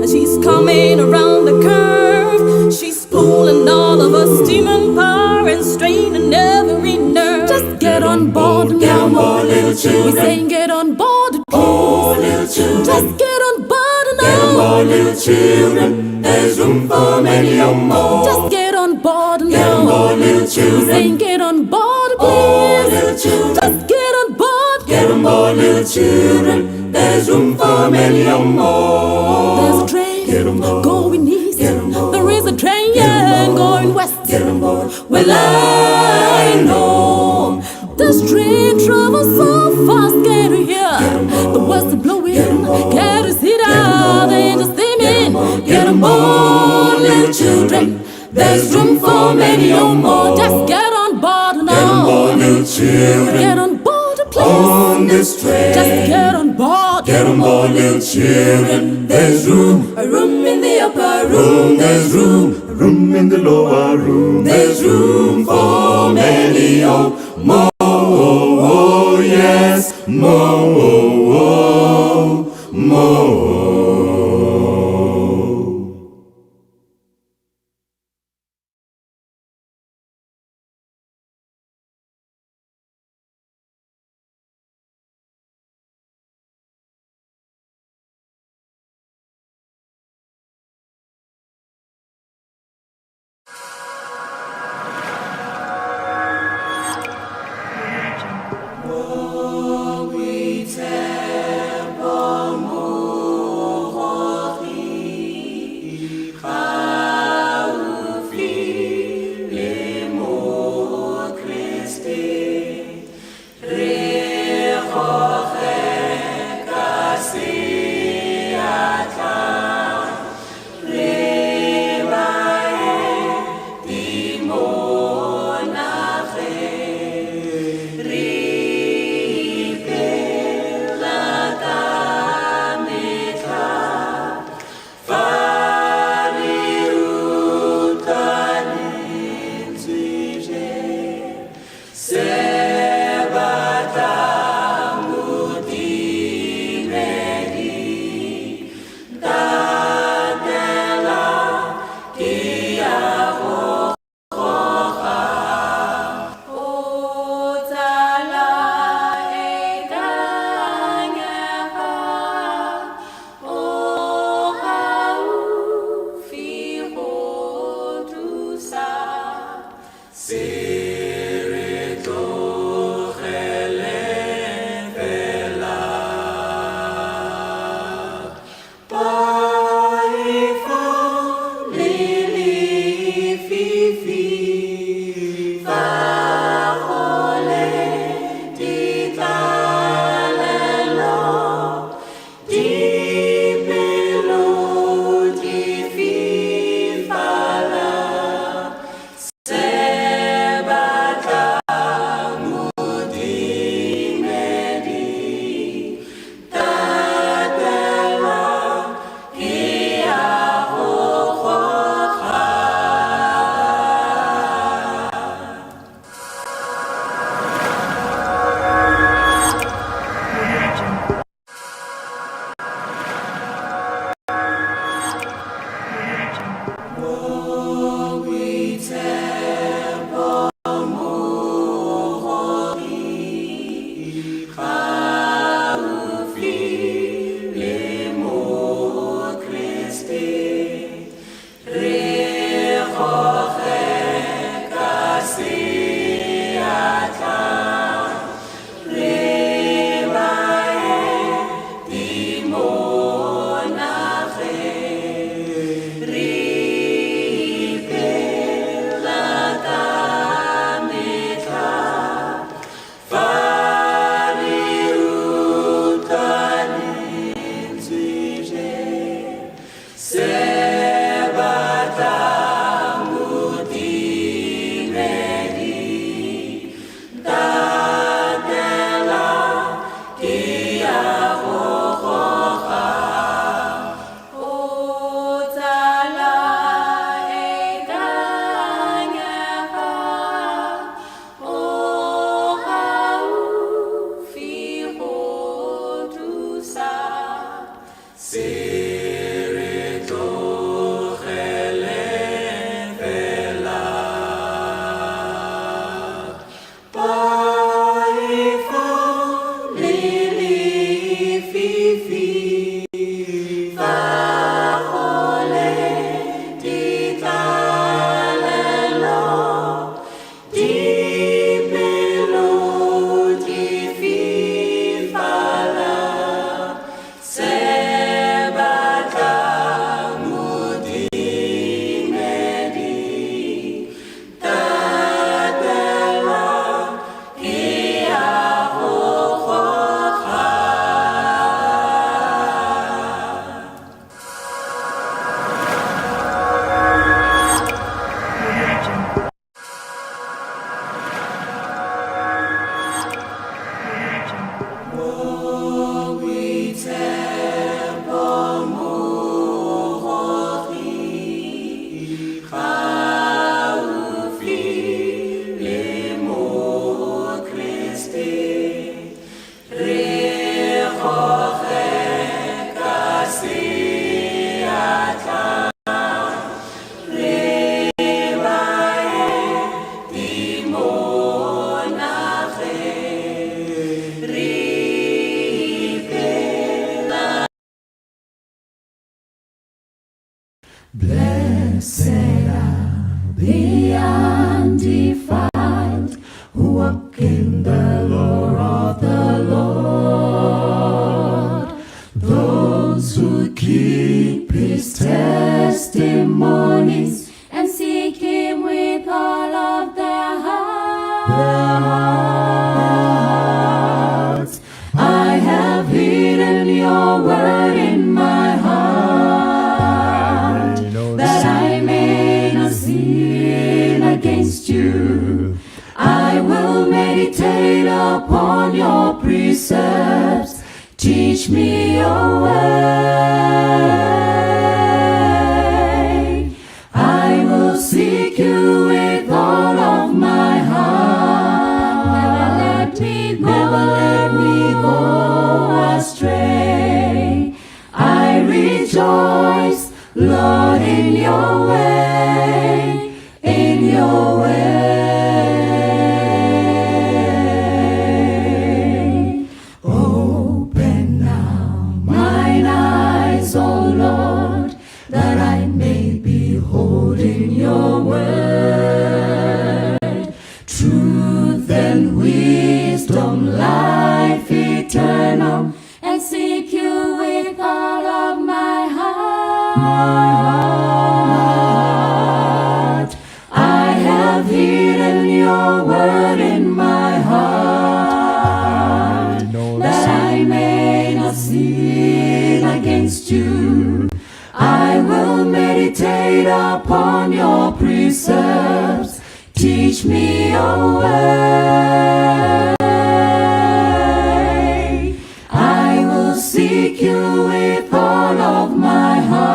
and she's coming around the curve. She's pulling all of her steaming power and straining every nerve. Just get on board and get on board, little children. We're saying get on board, oh, little children. Just get on board and get on board, little children. There's room for many or more. Just get on board and get on board, little children. We're saying get on board, please. Oh, little children. Just get on board. Get on board, little children. There's room for many or more. There's a train going east. There is a train going west. Get on board. Well, I know this train travels so fast. Get here. The west is blowing. Get us hit out. The angels steaming. Get on board, little children. There's room for many or more. Just get on board now. Get on board, little children. Get on board, please. On this train. Just get on board. Get on board, little children. There's room. A room in the upper room. There's room. A room in the lower room. There's room for many or more. Oh, yes, more. More. Blessed are the undefiled who walk in the law of the Lord, those who keep his testimonies and seek him with all of their hearts. I have hidden your word in my heart, that I may not sin against you. I will meditate upon your precepts. Teach me your way. I will seek you with all of my heart. Never let me go astray. I rejoice, Lord, in your way, in your way. Open now mine eyes, O Lord, that I may behold in your word truth and wisdom, life eternal, and seek you with all of my heart. I have hidden your word in my heart, that I may not sin against you. I will meditate upon your precepts. Teach me your way. I will seek you with all of my heart.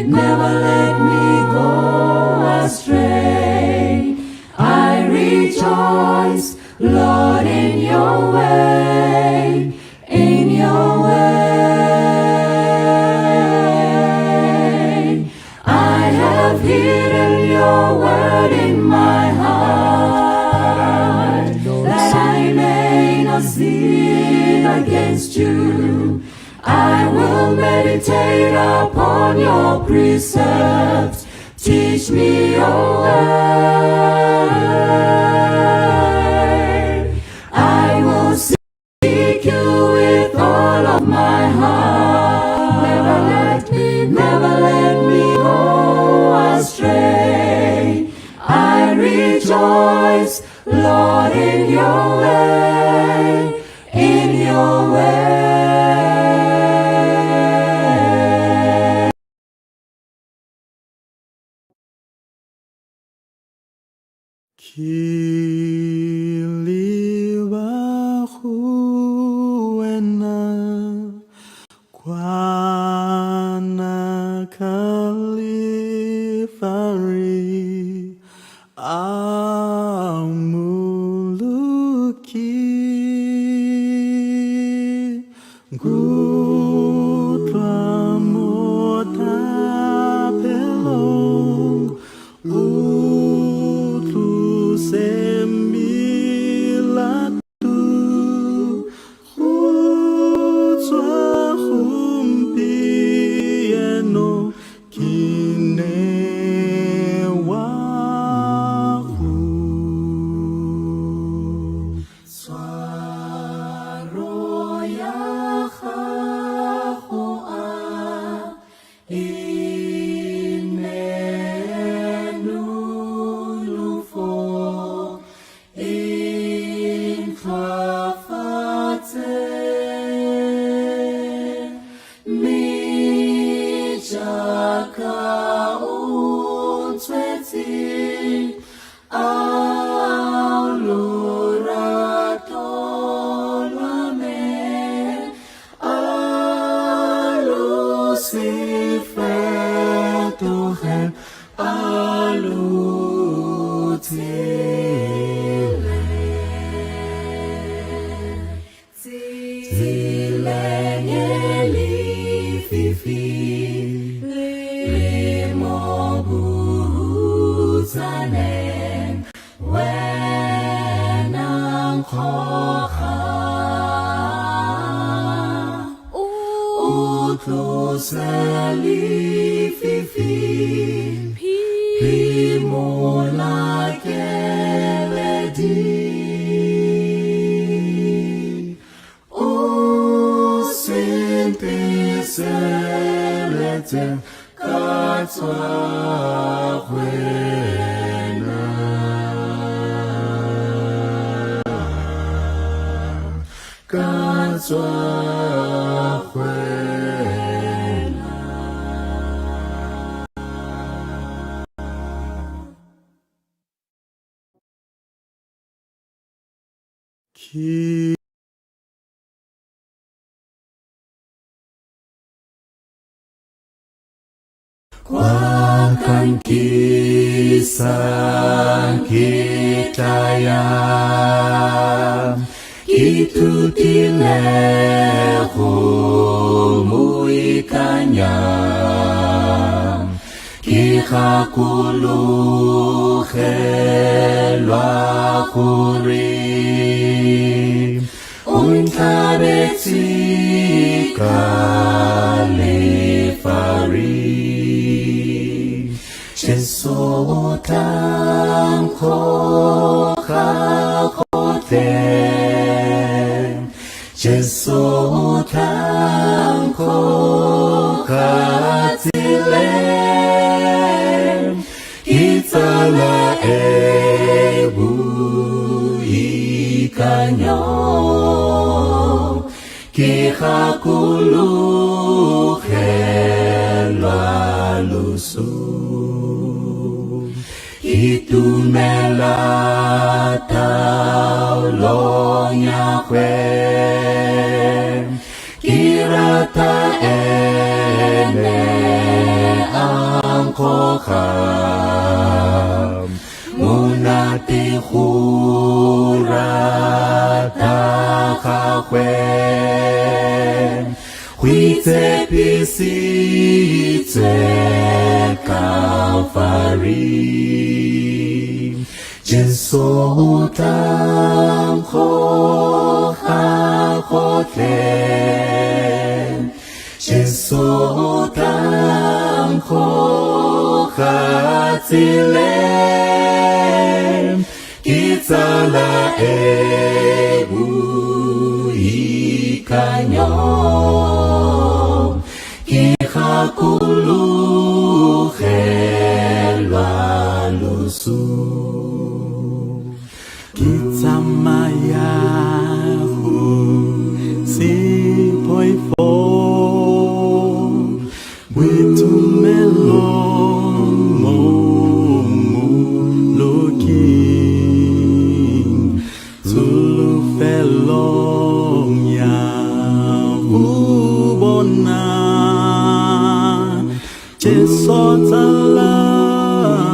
Never let me go astray. I rejoice, Lord, in your way, in your way. I have hidden your word in my heart, that I may not sin against you. I will meditate upon your precepts. Teach me your way. I will seek you with all of my heart. Never let me go astray. I rejoice, Lord, in your way, in your way. Kiliwahuena kwana kalifari amuluki ka unsweti alurato lame alusifeto hen alutile tilengeli fifi limobuzanen wenang kocha utluseli fifi Pimola keledi O sente selete katwa kwena katwa kwena Ki Kuangkan kisah kita yang itu dilehumu ikannya Kika kulu helwa kuri Unkabeti kalifari Jesutam koka kote Jesutam koka tilem Itala ebu ikanyo Kika kulu helwa lusu Itu melatau lonya kwen Kirata ene angkokam Munati hurata kakwen Huite pisite Kalvari Jesutam koha koten Jesutam koha tilem Kitala ebu ikanyom Kika kulu helwa lusu Kita mayahu si poifo Witu melong momu looking Tulu felong ya ubona Jesotala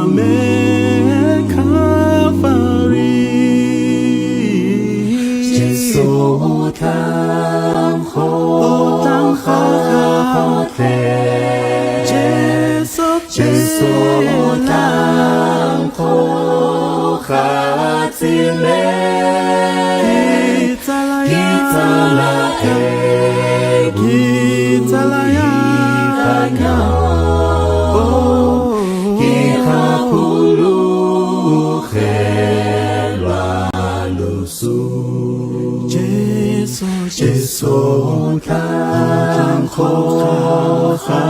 me Kalvari Jesotam kote Jesotam kokatile Kitala ebu ikanya Kika kulu helwa lusu Jesotam kote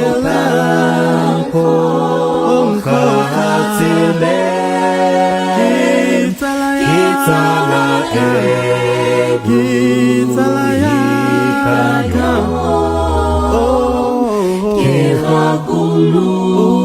Jesotam kokatile Kitala ebu kayo, ke gakulu.